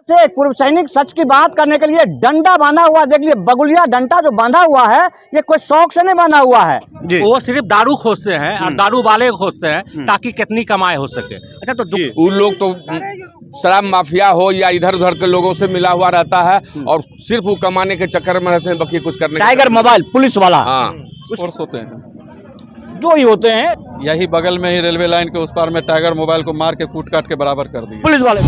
से एक पूर्व सैनिक सच की बात करने के लिए डंडा बांधा हुआ, देखिए बगुलिया डंडा जो बांधा हुआ है ये कोई शौक से नहीं बांधा हुआ है जी। वो सिर्फ दारू खोजते हैं और दारू वाले खोजते हैं ताकि कितनी कमाई हो सके। अच्छा, तो उन लोग तो शराब माफिया हो या इधर उधर के लोगों से मिला हुआ रहता है और सिर्फ वो कमाने के चक्कर में रहते हैं, बाकी कुछ करने। टाइगर मोबाइल पुलिस वाला, हाँ, फोर्स होते हैं, दो ही होते हैं। यही बगल में ही रेलवे लाइन के उस पार में टाइगर मोबाइल को मार के कूट काट के बराबर कर दिया पुलिस वाले।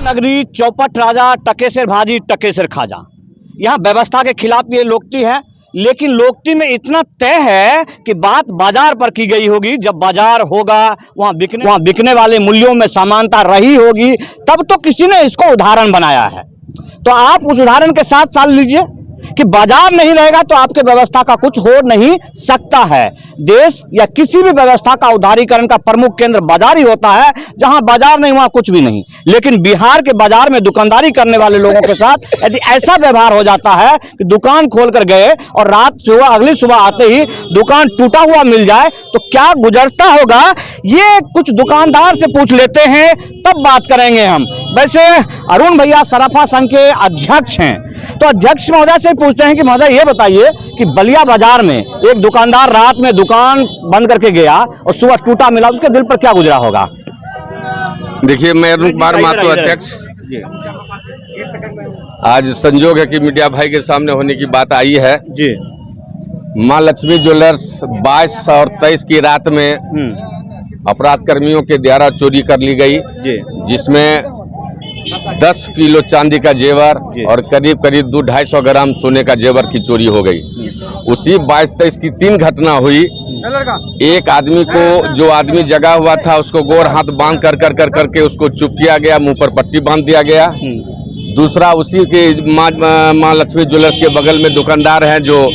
नगरी चौपट राजा टकेसर भाजी टकेसर खाजा, यहाँ व्यवस्था के खिलाफ ये लोकती है, लेकिन लोकती में इतना तय है कि बात बाजार पर की गई होगी। जब बाजार होगा वहाँ बिकने वाले मूल्यों में समानता रही होगी, तब तो किसी ने इसको उदाहरण बनाया है। तो आप उस उदाहरण के साथ साथ लीजिए कि बाजार नहीं रहेगा तो आपके व्यवस्था का कुछ हो नहीं सकता है। देश या किसी भी व्यवस्था का उदारीकरण का प्रमुख केंद्र बाजार ही होता है। जहां बाजार नहीं वहां कुछ भी नहीं। लेकिन बिहार के बाजार में दुकानदारी करने वाले लोगों के साथ यदि ऐसा व्यवहार हो जाता है कि दुकान खोलकर गए और रात सुबह अगली सुबह आते ही दुकान टूटा हुआ मिल जाए तो क्या गुजरता होगा, ये कुछ दुकानदार से पूछ लेते हैं, तब बात करेंगे हम। वैसे अरुण भैया सराफा संघ के अध्यक्ष हैं, तो अध्यक्ष महोदय से पूछते हैं कि महोदय ये बताइए कि बलिया बाजार में एक दुकानदार रात में दुकान बंद करके गया और सुबह टूटा मिला, उसके दिल पर क्या गुजरा होगा? देखिए, मैं अरुण कुमार महतो अध्यक्ष, आज संजोग है कि मीडिया भाई के सामने होने की बात आई है जी। माँ लक्ष्मी ज्वेलर्स 22 और 23 की रात में अपराध कर्मियों के द्वारा चोरी कर ली गई, जिसमें 10 किलो चांदी का जेवर और करीब करीब 200-250 ग्राम सोने का जेवर की चोरी हो गई। उसी 22-23 की 3 घटना हुई। एक आदमी को, जो आदमी जगा हुआ था, उसको गोर हाथ बांध करके उसको चुप किया गया, मुंह पर पट्टी बांध दिया गया। दूसरा, उसी के माँ लक्ष्मी ज्वेलर्स के बगल में दुकानदार हैं जो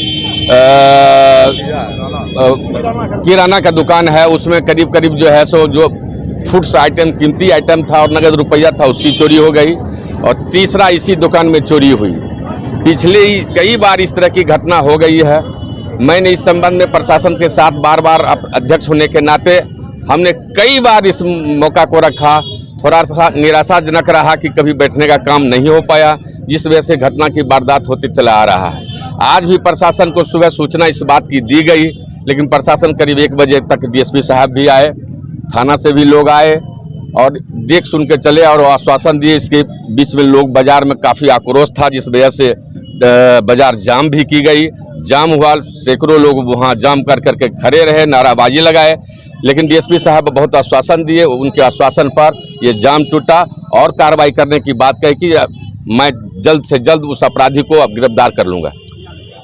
किराना का दुकान है, उसमें करीब करीब जो है सो जो फूड्स आइटम, कीमती आइटम था और नगद रुपया था, उसकी चोरी हो गई। और तीसरा, इसी दुकान में चोरी हुई। पिछले कई बार इस तरह की घटना हो गई है। मैंने इस संबंध में प्रशासन के साथ बार बार अध्यक्ष होने के नाते हमने कई बार इस मौका को रखा। थोड़ा सा निराशाजनक रहा कि कभी बैठने का काम नहीं हो पाया, जिस वजह से घटना की वारदात होते चला आ रहा है। आज भी प्रशासन को सुबह सूचना इस बात की दी गई, लेकिन प्रशासन करीब 1 बजे तक डीएसपी साहब भी आए, थाना से भी लोग आए और देख सुन के चले और आश्वासन दिए। इसके बीच में लोग बाजार में काफ़ी आक्रोश था, जिस वजह से बाजार जाम भी की गई। जाम हुआ, सैकड़ों लोग वहाँ जाम करके खड़े रहे, नाराबाजी लगाए, लेकिन डीएसपी साहब बहुत आश्वासन दिए। उनके आश्वासन पर ये जाम टूटा और कार्रवाई करने की बात कही कि मैं जल्द से जल्द उस अपराधी को अब गिरफ्तार कर लूँगा।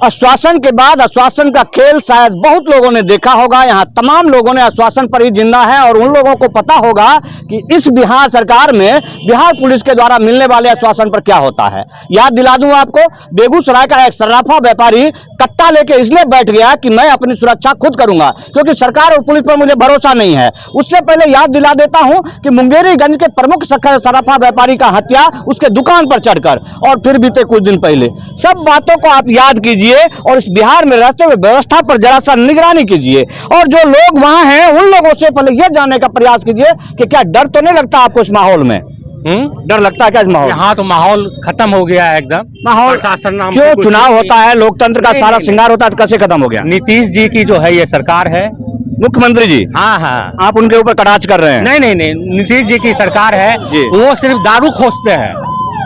आश्वासन के बाद आश्वासन का खेल शायद बहुत लोगों ने देखा होगा। यहाँ तमाम लोगों ने आश्वासन पर ही जिंदा है और उन लोगों को पता होगा कि इस बिहार सरकार में बिहार पुलिस के द्वारा मिलने वाले आश्वासन पर क्या होता है। याद दिला दूं आपको, बेगूसराय का एक सर्राफा व्यापारी कट्टा लेके इसलिए बैठ गया कि मैं अपनी सुरक्षा खुद करूंगा, क्योंकि सरकार और पुलिस पर मुझे भरोसा नहीं है। उससे पहले याद दिला देता हूं कि मुंगेरीगंज के प्रमुख सर्राफा व्यापारी का हत्या उसके दुकान पर चढ़कर, और फिर बीते कुछ दिन पहले। सब बातों को आप याद कीजिए और इस बिहार में रहते हुए व्यवस्था पर जरा सा निगरानी कीजिए। और जो लोग वहां हैं उन लोगों से पहले यह जानने का प्रयास कीजिए कि क्या डर तो नहीं लगता आपको इस माहौल में? डर लगता है क्या इस माहौल? यहाँ तो माहौल खत्म हो गया है एकदम। माहौल क्यों? चुनाव होता है, लोकतंत्र का सारा श्रृंगार होता है, कैसे खत्म हो गया? नीतीश जी की जो है ये सरकार है, मुख्यमंत्री जी। हाँ हाँ, आप उनके ऊपर कटाक्ष कर रहे हैं? नहीं, नीतीश जी की सरकार है, वो सिर्फ दारू खोजते हैं।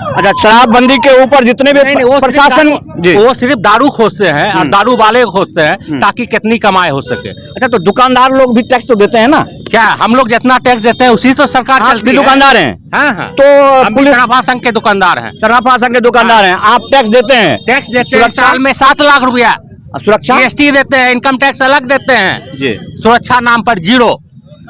अच्छा, शराबबंदी के ऊपर जितने भी प्रशासन, वो सिर्फ दारू खोजते हैं और दारू वाले खोजते हैं ताकि कितनी कमाई हो सके। अच्छा, तो दुकानदार लोग भी टैक्स तो देते हैं ना? क्या हम लोग जितना टैक्स देते हैं उसी तो सरकार चलती है। दुकानदार हैं? हाँ। तो पुलिस सराफा संघ के दुकानदार हैं। सराफा संघ के दुकानदार हैं, आप टैक्स देते हैं? टैक्स देते हैं, साल में 7 लाख रुपया। सुरक्षा जीएसटी देते हैं, इनकम टैक्स अलग देते हैं जी। सुरक्षा नाम पर 0।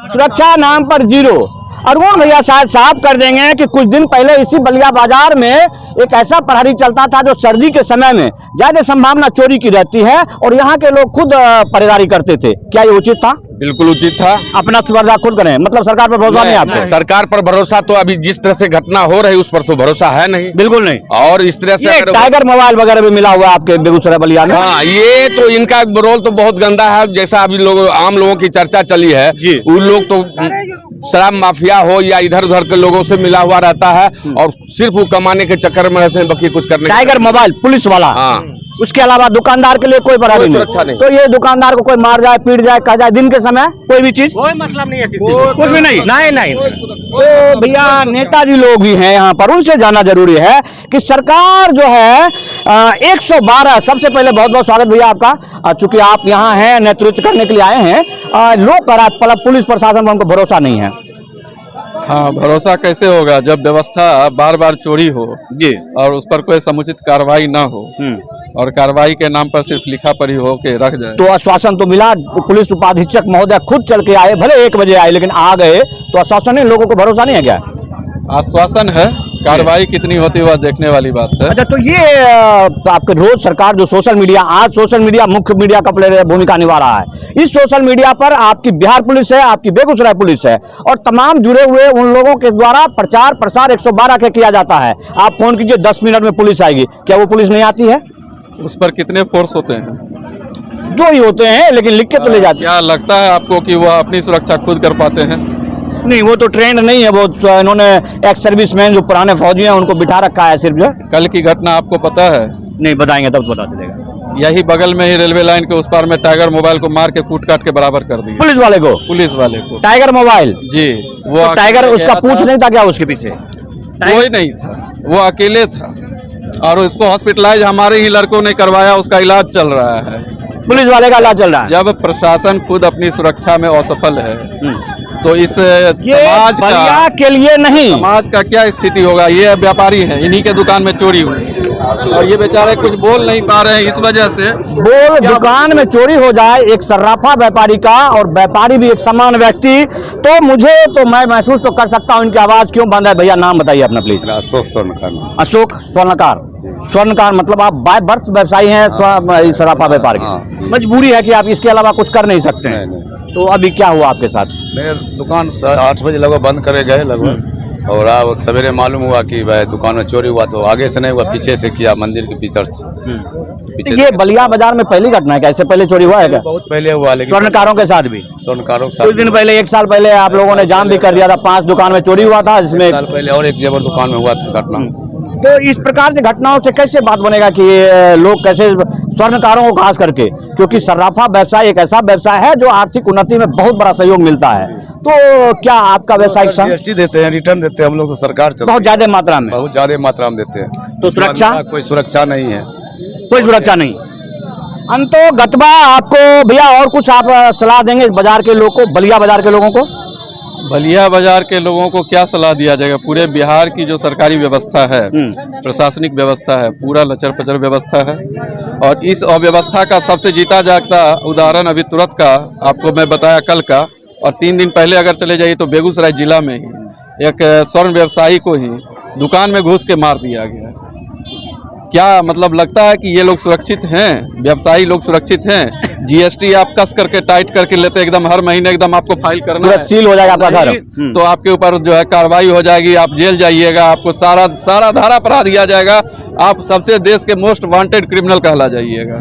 सुरक्षा नाम पर 0। अरुण भैया शायद साफ कर देंगे कि कुछ दिन पहले इसी बलिया बाजार में एक ऐसा प्रहरी चलता था जो सर्दी के समय में ज्यादा संभावना चोरी की रहती है और यहाँ के लोग खुद पहरेदारी करते थे। क्या ये उचित था? बिल्कुल उचित था। अपना सुरक्षा खुद करें, मतलब सरकार पर भरोसा नहीं आपको? सरकार पर भरोसा तो अभी जिस तरह से घटना हो रही उस पर तो भरोसा है नहीं, बिल्कुल नहीं। और इस तरह से टाइगर मोबाइल वगैरह भी मिला हुआ आपके बेगूसराय बलिया में। हाँ, ये तो इनका रोल तो बहुत गंदा है। जैसा अभी लोग आम लोगों की चर्चा चली है, उन लोग तो शराब माफिया हो या इधर उधर के लोगों से मिला हुआ रहता है और सिर्फ वो कमाने के चक्कर में रहते हैं, बाकी कुछ करने टाइगर मोबाइल पुलिस वाला, हाँ, उसके अलावा दुकानदार के लिए कोई बराबरी सुरक्षा नहीं। तो ये दुकानदार को कोई मार जाए, पीट जाए, कह जाए, दिन के समय कोई भी चीज, कोई मतलब नहीं है किसी को, कुछ भी नहीं। नहीं। तो भैया नेताजी लोग भी हैं यहाँ पर, उनसे जानना जरूरी है कि सरकार जो है 112, सबसे पहले बहुत बहुत स्वागत भैया आपका, चूंकि आप यहाँ हैं नेतृत्व करने के लिए आए हैं, लोग करा पुलिस प्रशासन पर उनको भरोसा नहीं है। हाँ, भरोसा कैसे होगा जब व्यवस्था बार बार चोरी हो जी, और उस पर कोई समुचित कार्रवाई ना हो और कार्रवाई के नाम पर सिर्फ लिखा पढ़ी हो के रख जाए। तो आश्वासन तो मिला, पुलिस उपाधीक्षक महोदय खुद चल के आए, भले 1 बजे आए लेकिन आ गए, तो आश्वासन है, लोगों को भरोसा नहीं है क्या? आश्वासन है, कार्रवाई कितनी होती है वह देखने वाली बात है। अच्छा, तो ये आपके रोज सरकार जो सोशल मीडिया, आज सोशल मीडिया मुख्य मीडिया का भूमिका निभा रहा है, इस सोशल मीडिया पर आपकी बिहार पुलिस है, आपकी बेगूसराय पुलिस है और तमाम जुड़े हुए उन लोगों के द्वारा प्रचार प्रसार 112 के किया जाता है। आप फोन कीजिए 10 मिनट में पुलिस आएगी, क्या वो पुलिस नहीं आती है? उस पर कितने फोर्स होते हैं? 2 ही होते हैं, लेकिन लिख के तो ले जाते हैं। क्या लगता है आपको कि वह अपनी सुरक्षा खुद कर पाते हैं? नहीं, वो तो ट्रेंड नहीं है, वो इन्होंने एक्स सर्विसमैन जो पुराने फौजी हैं उनको बिठा रखा है सिर्फ। जो कल की घटना आपको पता है? नहीं बताएंगे तब पता चलेगा। यही बगल में ही रेलवे लाइन के उस पार में टाइगर मोबाइल को मार के कूट काट के बराबर कर दिया पुलिस वाले को, पुलिस वाले को। टाइगर मोबाइल जी, वो तो टाइगर उसका पूछ नहीं था क्या उसके पीछे? कोई नहीं था, वो अकेले था और उसको हॉस्पिटलाइज हमारे ही लड़कों ने करवाया, उसका इलाज चल रहा है, पुलिस वाले का इलाज चल रहा है। जब प्रशासन खुद अपनी सुरक्षा में असफल है तो इस ये समाज बलिया के लिए नहीं, समाज का क्या स्थिति होगा? ये व्यापारी है, इन्हीं के दुकान में चोरी हुई और ये बेचारे कुछ बोल नहीं पा रहे हैं, इस वजह से दुकान में चोरी हो जाए एक सर्राफा व्यापारी का, और व्यापारी भी एक समान व्यक्ति, तो मुझे तो मैं महसूस तो कर सकता हूँ इनकी आवाज क्यों बंद है। भैया नाम बताइए अपना प्लीज। अशोक स्वर्णकार। अशोक स्वर्णकार। स्वर्णकार मतलब आप बाय बर्थ व्यवसायी हैं, सराफा व्यापार हाँ, की मजबूरी है कि आप इसके अलावा कुछ कर नहीं सकते हैं? नहीं। तो अभी क्या हुआ आपके साथ? मेरे दुकान 8 बजे लगभग बंद करे गए लगभग, और अब सवेरे मालूम हुआ कि भाई दुकान में चोरी हुआ, तो आगे से नहीं हुआ, पीछे से किया, मंदिर के भीतर से पीछे। ये बलिया बाजार में पहली घटना है क्या? इससे पहले चोरी हुआ है क्या? बहुत पहले हुआ, लेकिन स्वर्णकारों के साथ भी? स्वर्णकारों के साथ कुछ दिन पहले, 1 साल पहले आप लोगों ने जाम भी कर दिया था, 5 दुकान में चोरी हुआ था, जिसमें 1 साल पहले और एक जेवर दुकान में हुआ था घटना। तो इस प्रकार से घटनाओं से कैसे बात बनेगा कि ये लोग कैसे, स्वर्णकारों को खास करके, क्योंकि सर्राफा व्यवसाय एक ऐसा व्यवसाय है जो आर्थिक उन्नति में बहुत बड़ा सहयोग मिलता है, तो क्या आपका व्यवसायिक जीएसटी देते हैं, रिटर्न देते हैं हम लोग, से सरकार बहुत ज्यादा मात्रा में, बहुत ज्यादा मात्रा में देते हैं, तो सुरक्षा? कोई सुरक्षा नहीं है, कोई सुरक्षा नहीं। अंतो गतबा आपको भैया और कुछ आप सलाह देंगे बाजार के लोगों को, बलिया बाजार के लोगों को? बलिया बाजार के लोगों को क्या सलाह दिया जाएगा? पूरे बिहार की जो सरकारी व्यवस्था है, प्रशासनिक व्यवस्था है, पूरा लचर पचर व्यवस्था है, और इस अव्यवस्था का सबसे जीता जागता उदाहरण अभी तुरंत का आपको मैं बताया कल का, और 3 दिन पहले अगर चले जाइए तो बेगूसराय जिला में ही एक स्वर्ण व्यवसायी को ही दुकान में घुस के मार दिया गया। क्या मतलब लगता है कि ये लोग सुरक्षित हैं? व्यवसायी लोग सुरक्षित हैं? जीएसटी आप कस करके टाइट करके लेते, एकदम हर महीने एकदम आपको फाइल करना है, सील हो जाएगा आपका घर, तो आपके ऊपर जो है कार्रवाई हो जाएगी, आप जेल जाइएगा, आपको सारा धारा अपराध दिया जाएगा, आप सबसे देश के मोस्ट वांटेड क्रिमिनल कहला जाइएगा।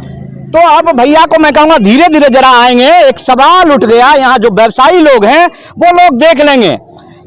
तो अब भैया को मैं कहूँगा धीरे धीरे जरा आएंगे। एक सवाल उठ गया, यहाँ जो व्यवसायी लोग हैं वो लोग देख लेंगे,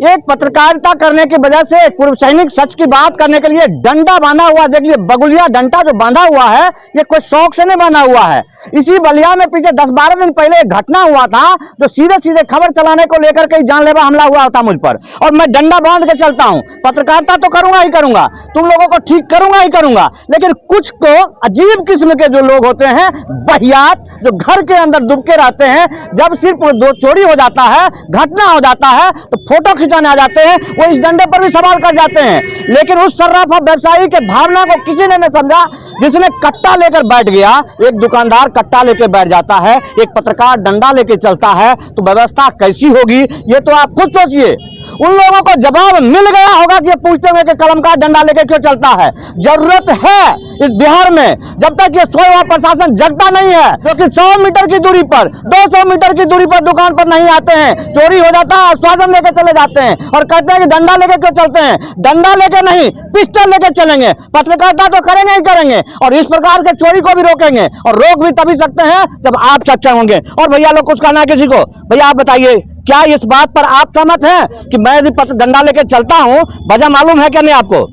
एक पत्रकारिता करने की वजह से एक पूर्व सैनिक सच की बात करने के लिए डंडा बांधा हुआ, देखिए बगुलिया डंडा जो बांधा हुआ है ये कोई शौक से नहीं बांधा हुआ है। इसी बलिया में पीछे 10-12 दिन पहले एक घटना हुआ था जो सीधे सीधे खबर चलाने को लेकर के जानलेवा हमला हुआ था मुझ पर, और मैं डंडा बांध के चलता हूं, पत्रकारिता तो करूंगा ही करूंगा, तुम लोगों को ठीक करूंगा ही करूंगा, लेकिन कुछ को अजीब किस्म के जो लोग होते हैं, बहियात, जो घर के अंदर डूबके रहते हैं, जब सिर्फ दो चोरी हो जाता है, घटना हो जाता है, तो फोटो खिंचाने आ जाते हैं, वो इस डंडे पर भी सवाल कर जाते हैं। लेकिन उस सर्राफा व्यवसायी के भावना को किसी ने नहीं समझा, जिसने कट्टा लेकर बैठ गया। एक दुकानदार कट्टा लेकर बैठ जाता है, एक पत्रकार डंडा लेकर चलता है, तो व्यवस्था कैसी होगी ये तो आप खुद सोचिए। उन लोगों को जवाब मिल गया होगा कि ये पूछते हुए कि कलमकार डंडा लेकर क्यों चलता है। जरूरत है इस बिहार में, जब तक ये सोया हुआ प्रशासन जगता नहीं है, क्योंकि 100 मीटर की दूरी पर, 200 मीटर की दूरी पर दुकान पर नहीं आते हैं, चोरी हो जाता है, आश्वासन लेकर चले जाते हैं और कहते हैं कि डंडा लेकर क्यों चलते हैं। डंडा लेकर नहीं, पिस्टल लेके चलेंगे, पत्रकारिता तो करेंगे ही करेंगे, और इस प्रकार के चोरी को भी रोकेंगे, और रोक भी तभी सकते हैं जब आप सक्षम होंगे। और भैया लोग कुछ कहना है किसी को? भैया आप बताइए, क्या इस बात पर आप सहमत हैं कि मैं यदि डंडा लेके चलता हूं, वजह मालूम है क्या नहीं आपको?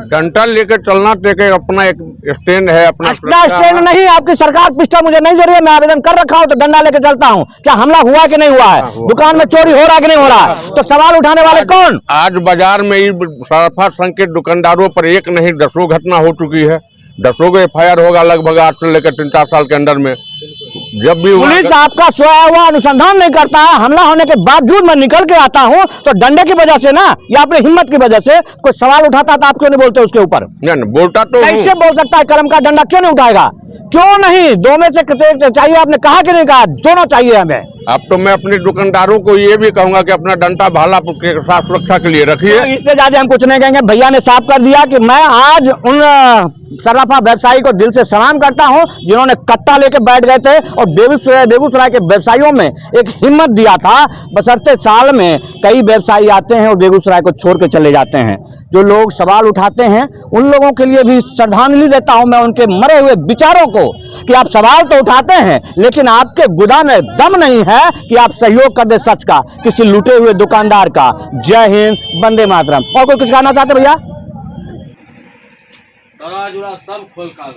डंडा लेकर चलना तो अपना एक स्टैंड है, अपना स्टैंड नहीं, आपकी सरकार पिस्टल मुझे नहीं दे रही है, मैं आवेदन कर रखा हूं तो डंडा लेके चलता हूं। क्या हमला हुआ कि नहीं हुआ है? दुकान में चोरी हो रहा है कि नहीं हो रहा है? तो सवाल उठाने वाले कौन? आज बाजार में सराफा संघ के दुकानदारों पर एक नहीं 10 घटना हो चुकी है, 10 FIR होगा लगभग 8 से लेकर 3-4 साल के अंदर में। जब भी पुलिस आपका सोया हुआ अनुसंधान नहीं करता है, हमला होने के बावजूद मैं निकल के आता हूं तो डंडे की वजह से ना, या अपनी हिम्मत की वजह से कोई सवाल उठाता तो आप क्यों नहीं बोलते उसके ऊपर? बोलता तो कैसे बोल सकता है? कलम का डंडा क्यों नहीं उठाएगा? क्यों नहीं? दो में से चाहिए, आपने कहा कि नहीं कहा? दोनों चाहिए हमें। अब तो मैं अपने दुकानदारों को ये भी कहूंगा कि अपना डंडा भाला के साथ सुरक्षा के लिए रखिए। इससे ज्यादा हम कुछ नहीं कहेंगे। भैया ने साफ कर दिया कि मैं आज उन सराफा व्यवसायी को दिल से सलाम करता हूं जिन्होंने कट्टा लेके बैठ गए थे और बेगूसराय के व्यवसायियों में एक हिम्मत दिया था। बशर्ते साल में कई व्यवसायी आते हैं और बेगूसराय को छोड़ के चले जाते हैं। जो लोग सवाल उठाते हैं उन लोगों के लिए भी श्रद्धांजलि देता हूं मैं, उनके मरे हुए विचारों को, कि आप सवाल तो उठाते हैं लेकिन आपके गुदा में दम नहीं है कि आप सहयोग कर दे सच का, किसी लूटे हुए दुकानदार का। जय हिंद, वंदे मातरम। और कोई कुछ कहना चाहते भैया? सब खोल काल